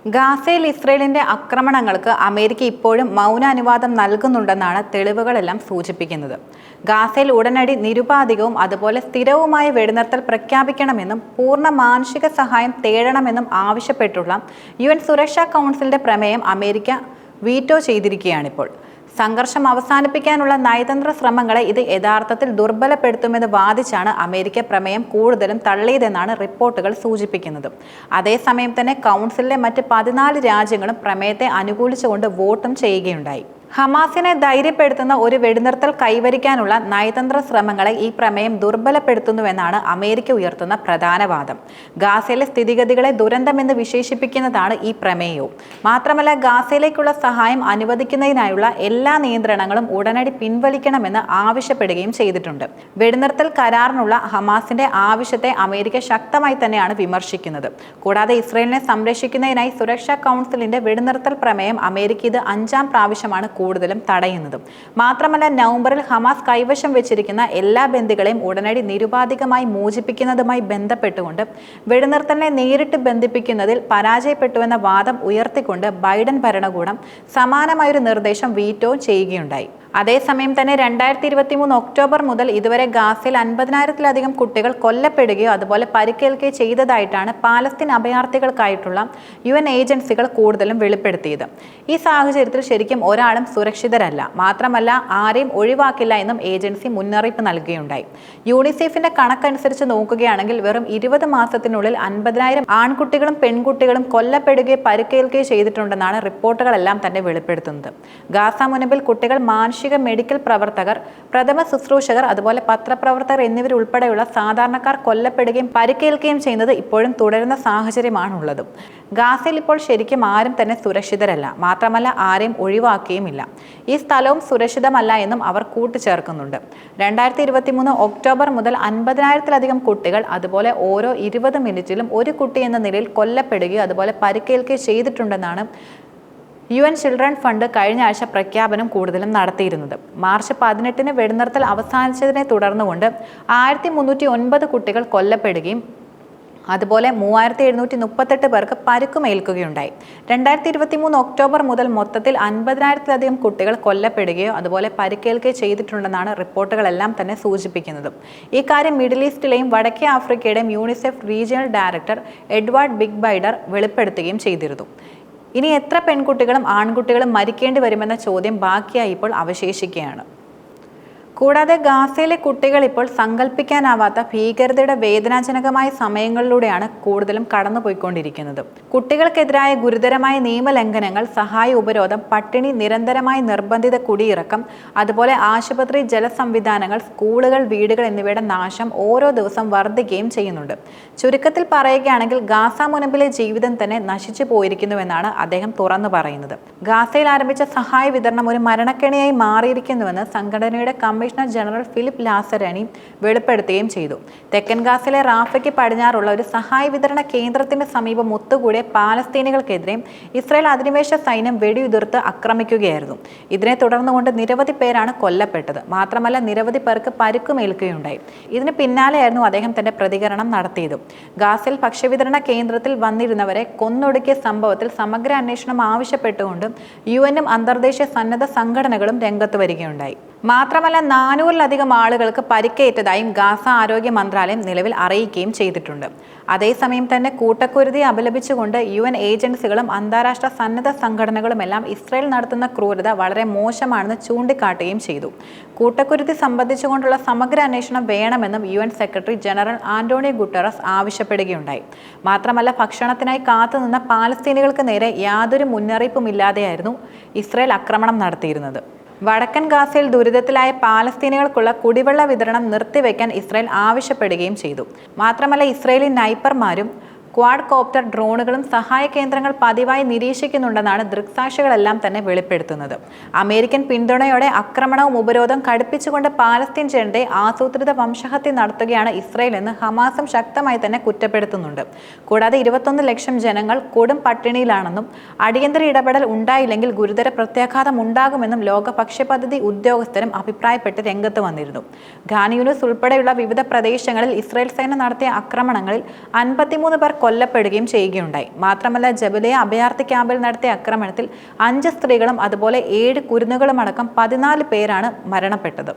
ഗാസയിൽ ഇസ്രയേലിന്റെ ആക്രമണങ്ങൾക്ക് അമേരിക്ക ഇപ്പോഴും മൗന അനുവാദം നൽകുന്നുണ്ടെന്നാണ് തെളിവുകളെല്ലാം സൂചിപ്പിക്കുന്നത്. ഗാസയിൽ ഉടനടി നിരുപാധികവും അതുപോലെ സ്ഥിരവുമായ വെടിനിർത്തൽ പ്രഖ്യാപിക്കണമെന്നും പൂർണ്ണ മാനുഷിക സഹായം തേടണമെന്നും ആവശ്യപ്പെട്ടുള്ള UN സുരക്ഷാ കൗൺസിലിന്റെ പ്രമേയം അമേരിക്ക വീറ്റോ ചെയ്തിരിക്കുകയാണിപ്പോൾ. സംഘർഷം അവസാനിപ്പിക്കാനുള്ള നയതന്ത്ര ശ്രമങ്ങളെ ഇത് യഥാർത്ഥത്തിൽ ദുർബലപ്പെടുത്തുമെന്ന് വാദിച്ചാണ് അമേരിക്ക പ്രമേയം കൂടുതലും തള്ളിയതെന്നാണ് റിപ്പോർട്ടുകൾ സൂചിപ്പിക്കുന്നത്. അതേസമയം തന്നെ കൗൺസിലിലെ മറ്റ് 14 രാജ്യങ്ങളും പ്രമേയത്തെ അനുകൂലിച്ചുകൊണ്ട് വോട്ടും ചെയ്യുകയുണ്ടായി. ഹമാസിനെ ധൈര്യപ്പെടുത്തുന്ന ഒരു വെടിനിർത്തൽ കൈവരിക്കാനുള്ള നയതന്ത്ര ശ്രമങ്ങളെ ഈ പ്രമേയം ദുർബലപ്പെടുത്തുന്നുവെന്നാണ് അമേരിക്ക ഉയർത്തുന്ന പ്രധാന വാദം. ഗാസയിലെ സ്ഥിതിഗതികളെ ദുരന്തമെന്ന് വിശേഷിപ്പിക്കുന്നതാണ് ഈ പ്രമേയവും. മാത്രമല്ല, ഗാസയിലേക്കുള്ള സഹായം അനുവദിക്കുന്നതിനായുള്ള എല്ലാ നിയന്ത്രണങ്ങളും ഉടനടി പിൻവലിക്കണമെന്ന് ആവശ്യപ്പെടുകയും ചെയ്തിട്ടുണ്ട്. വെടിനിർത്തൽ കരാറിനുള്ള ഹമാസിന്റെ ആവശ്യത്തെ അമേരിക്ക ശക്തമായി തന്നെയാണ് വിമർശിക്കുന്നത്. കൂടാതെ ഇസ്രയേലിനെ സംരക്ഷിക്കുന്നതിനായി സുരക്ഷാ കൗൺസിലിന്റെ വെടിനിർത്തൽ പ്രമേയം അമേരിക്ക ഇത് 5ാം പ്രാവശ്യമാണ് കൂടുതലും തടയുന്നതും. മാത്രമല്ല, നവംബറിൽ ഹമാസ് കൈവശം വെച്ചിരിക്കുന്ന എല്ലാ ബന്ദികളെയും ഉടനടി നിരുപാധികമായി മോചിപ്പിക്കുന്നതുമായി ബന്ധപ്പെട്ടുകൊണ്ട് വെടിനിർത്തലിനെ നേരിട്ട് ബന്ധിപ്പിക്കുന്നതിൽ പരാജയപ്പെട്ടുവെന്ന വാദം ഉയർത്തിക്കൊണ്ട് ബൈഡൻ ഭരണകൂടം സമാനമായൊരു നിർദ്ദേശം വീറ്റോ ചെയ്യുകയുണ്ടായി. അതേസമയം തന്നെ 2023 ഒക്ടോബർ മുതൽ ഇതുവരെ ഗാസയിൽ 50,000-ത്തിലധികം കുട്ടികൾ കൊല്ലപ്പെടുകയോ അതുപോലെ പരിക്കേൽക്കുകയോ ചെയ്തതായിട്ടാണ് പാലസ്തീൻ അഭയാർത്ഥികൾക്കായിട്ടുള്ള UN ഏജൻസികൾ കൂടുതലും വെളിപ്പെടുത്തിയത്. ഈ സാഹചര്യത്തിൽ ശരിക്കും ഒരാളും സുരക്ഷിതരല്ല, മാത്രമല്ല ആരെയും ഒഴിവാക്കില്ല എന്നും ഏജൻസി മുന്നറിയിപ്പ് നൽകുകയുണ്ടായി. യൂണിസെഫിന്റെ കണക്കനുസരിച്ച് നോക്കുകയാണെങ്കിൽ വെറും 20 മാസത്തിനുള്ളിൽ 50,000 ആൺകുട്ടികളും പെൺകുട്ടികളും കൊല്ലപ്പെടുകയോ പരിക്കേൽക്കുകയോ ചെയ്തിട്ടുണ്ടെന്നാണ് റിപ്പോർട്ടുകളെല്ലാം തന്നെ വെളിപ്പെടുത്തുന്നത്. ഗാസ മുനമ്പിൽ കുട്ടികൾ, മെഡിക്കൽ പ്രവർത്തകർ, പ്രഥമ ശുശ്രൂഷകർ, അതുപോലെ പത്രപ്രവർത്തകർ എന്നിവരുൾപ്പെടെയുള്ള സാധാരണക്കാർ കൊല്ലപ്പെടുകയും പരിക്കേൽക്കുകയും ചെയ്യുന്നത് ഇപ്പോഴും തുടരുന്ന സാഹചര്യമാണുള്ളത്. ഗാസയിൽ ഇപ്പോൾ ശരിക്കും ആരും തന്നെ സുരക്ഷിതരല്ല, മാത്രമല്ല ആരെയും ഒഴിവാക്കുകയുമില്ല. ഈ സ്ഥലവും സുരക്ഷിതമല്ല എന്നും അവർ കൂട്ടിച്ചേർക്കുന്നുണ്ട്. 2023 ഒക്ടോബർ മുതൽ 50,000-ത്തിലധികം കുട്ടികൾ, അതുപോലെ ഓരോ 20 മിനിറ്റിലും ഒരു കുട്ടി എന്ന നിലയിൽ കൊല്ലപ്പെടുകയോ അതുപോലെ പരിക്കേൽക്കുകയോ ചെയ്തിട്ടുണ്ടെന്നാണ് UN ചിൽഡ്രൻ ഫണ്ട് കഴിഞ്ഞ ആഴ്ച പ്രഖ്യാപനം കൂടുതലും നടത്തിയിരുന്നത്. മാർച്ച് 18-ന് വെടിനിർത്തൽ അവസാനിച്ചതിനെ തുടർന്നുകൊണ്ട് 1309 കുട്ടികൾ കൊല്ലപ്പെടുകയും അതുപോലെ 3738 പേർക്ക് പരുക്കുമേൽക്കുകയുണ്ടായി. 2023 ഒക്ടോബർ മുതൽ മൊത്തത്തിൽ 50,000-ത്തിലധികം കുട്ടികൾ കൊല്ലപ്പെടുകയോ അതുപോലെ പരിക്കേൽക്കുകയോ ചെയ്തിട്ടുണ്ടെന്നാണ് റിപ്പോർട്ടുകളെല്ലാം തന്നെ സൂചിപ്പിക്കുന്നത്. ഈ കാര്യം മിഡിൽ ഈസ്റ്റിലെയും വടക്കേ ആഫ്രിക്കയുടെയും UNICEF regional director Edward Beigbeder വെളിപ്പെടുത്തുകയും ചെയ്തിരുന്നു. ഇനി എത്ര പെൺകുട്ടികളും ആൺകുട്ടികളും മരിക്കേണ്ടി വരുമെന്ന ചോദ്യം ബാക്കിയായി ഇപ്പോൾ അവശേഷിക്കുകയാണ്. കൂടാതെ ഗാസയിലെ കുട്ടികൾ ഇപ്പോൾ സങ്കല്പിക്കാനാവാത്ത ഭീകരതയുടെ വേദനാജനകമായ സമയങ്ങളിലൂടെയാണ് കൂടുതലും കടന്നുപോയിക്കൊണ്ടിരിക്കുന്നത്. കുട്ടികൾക്കെതിരായ ഗുരുതരമായ നിയമലംഘനങ്ങൾ, സഹായ ഉപരോധം, പട്ടിണി, നിരന്തരമായ നിർബന്ധിത കുടിയിറക്കം, അതുപോലെ ആശുപത്രി, ജലസംവിധാനങ്ങൾ, സ്കൂളുകൾ, വീടുകൾ എന്നിവയുടെ നാശം ഓരോ ദിവസം വർദ്ധിക്കുകയും ചെയ്യുന്നുണ്ട്. ചുരുക്കത്തിൽ പറയുകയാണെങ്കിൽ ഗാസ മുനമ്പിലെ ജീവിതം തന്നെ നശിച്ചു പോയിരിക്കുന്നുവെന്നാണ് അദ്ദേഹം തുറന്നു പറയുന്നത്. ഗാസയിൽ ആരംഭിച്ച സഹായ വിതരണം ഒരു മരണക്കെണിയായി മാറിയിരിക്കുന്നുവെന്ന് സംഘടനയുടെ കമ്മീഷണർ ജനറൽ ഫിലിപ്പ് ലാസറാനി വെളിപ്പെടുത്തുകയും ചെയ്തു. തെക്കൻ ഗാസയിലെ റാഫയ്ക്ക് പടിഞ്ഞാറുള്ള ഒരു സഹായ വിതരണ കേന്ദ്രത്തിന് സമീപം ഒത്തുകൂടിയ പാലസ്തീനികൾക്കെതിരെ ഇസ്രായേൽ അധിനിവേശ സൈന്യം വെടിയുതിർത്ത് ആക്രമിക്കുകയായിരുന്നു. ഇതിനെ തുടർന്നുകൊണ്ട് നിരവധി പേരാണ് കൊല്ലപ്പെട്ടത്. മാത്രമല്ല, നിരവധി പേർക്ക് പരുക്കുമേൽക്കുകയുണ്ടായി. ഇതിന് പിന്നാലെയായിരുന്നു അദ്ദേഹം തന്റെ പ്രതികരണം നടത്തിയത്. ഗാസയിൽ ഭക്ഷ്യവിതരണ കേന്ദ്രത്തിൽ വന്നിരുന്നവരെ കൊന്നൊടുക്കിയ സംഭവത്തിൽ സമഗ്ര അന്വേഷണം ആവശ്യപ്പെട്ടുകൊണ്ട് UN-ഉം അന്തർദേശീയ സന്നദ്ധ സംഘടനകളും രംഗത്ത് വരികയുണ്ടായി. മാത്രമല്ല, 400-ലധികം ആളുകൾക്ക് പരിക്കേറ്റതായും ഗാസ ആരോഗ്യ മന്ത്രാലയം നിലവിൽ അറിയിക്കുകയും ചെയ്തിട്ടുണ്ട്. അതേസമയം തന്നെ കൂട്ടക്കുരുതി അപലപിച്ചുകൊണ്ട് UN ഏജൻസികളും അന്താരാഷ്ട്ര സന്നദ്ധ സംഘടനകളുമെല്ലാം ഇസ്രായേൽ നടത്തുന്ന ക്രൂരത വളരെ മോശമാണെന്ന് ചൂണ്ടിക്കാട്ടുകയും ചെയ്തു. കൂട്ടക്കുരുതി സംബന്ധിച്ചുകൊണ്ടുള്ള സമഗ്ര അന്വേഷണം വേണമെന്നും UN secretary general Antonio Guterres ആവശ്യപ്പെടുകയുണ്ടായി. മാത്രമല്ല, ഭക്ഷണത്തിനായി കാത്തുനിന്ന പാലസ്തീനികൾക്ക് നേരെ യാതൊരു മുന്നറിയിപ്പുമില്ലാതെയായിരുന്നു ഇസ്രായേൽ ആക്രമണം നടത്തിയിരുന്നത്. വടക്കൻ ഗാസയിൽ ദുരിതത്തിലായ പാലസ്തീനികൾക്കുള്ള കുടിവെള്ള വിതരണം നിർത്തിവെക്കാൻ ഇസ്രായേൽ ആവശ്യപ്പെടുകയും ചെയ്തു. മാത്രമല്ല, ഇസ്രായേലി നൈപ്പർമാരും ക്വാഡ് കോപ്റ്റർ ഡ്രോണുകളും സഹായ കേന്ദ്രങ്ങൾ പതിവായി നിരീക്ഷിക്കുന്നുണ്ടെന്നാണ് ദൃക്സാക്ഷികളെല്ലാം തന്നെ വെളിപ്പെടുത്തുന്നത്. അമേരിക്കൻ പിന്തുണയോടെ ആക്രമണവും ഉപരോധം കടുപ്പിച്ചുകൊണ്ട് പാലസ്തീൻ ജനതയെ ആസൂത്രിത വംശഹത്യ നടത്തുകയാണ് ഇസ്രായേൽ എന്ന് ഹമാസും ശക്തമായി തന്നെ കുറ്റപ്പെടുത്തുന്നുണ്ട്. കൂടാതെ 21 ലക്ഷം ജനങ്ങൾ കൊടും പട്ടിണിയിലാണെന്നും അടിയന്തര ഇടപെടൽ ഉണ്ടായില്ലെങ്കിൽ ഗുരുതര പ്രത്യാഘാതം ഉണ്ടാകുമെന്നും ലോക ഭക്ഷ്യപദ്ധതി ഉദ്യോഗസ്ഥരും അഭിപ്രായപ്പെട്ട് രംഗത്ത് വന്നിരുന്നു. ഖാൻ യൂനിസ് ഉൾപ്പെടെയുള്ള വിവിധ പ്രദേശങ്ങളിൽ ഇസ്രായേൽ സേന നടത്തിയ ആക്രമണങ്ങളിൽ 53 പേർ കൊല്ലപ്പെടുകയും ചെയ്യുകയുണ്ടായി. മാത്രമല്ല, ജബലിയ അഭയാർത്ഥി ക്യാമ്പിൽ നടത്തിയ ആക്രമണത്തിൽ 5 സ്ത്രീകളും അതുപോലെ 7 കുരുന്നുകളും അടക്കം 14 പേരാണ് മരണപ്പെട്ടത്.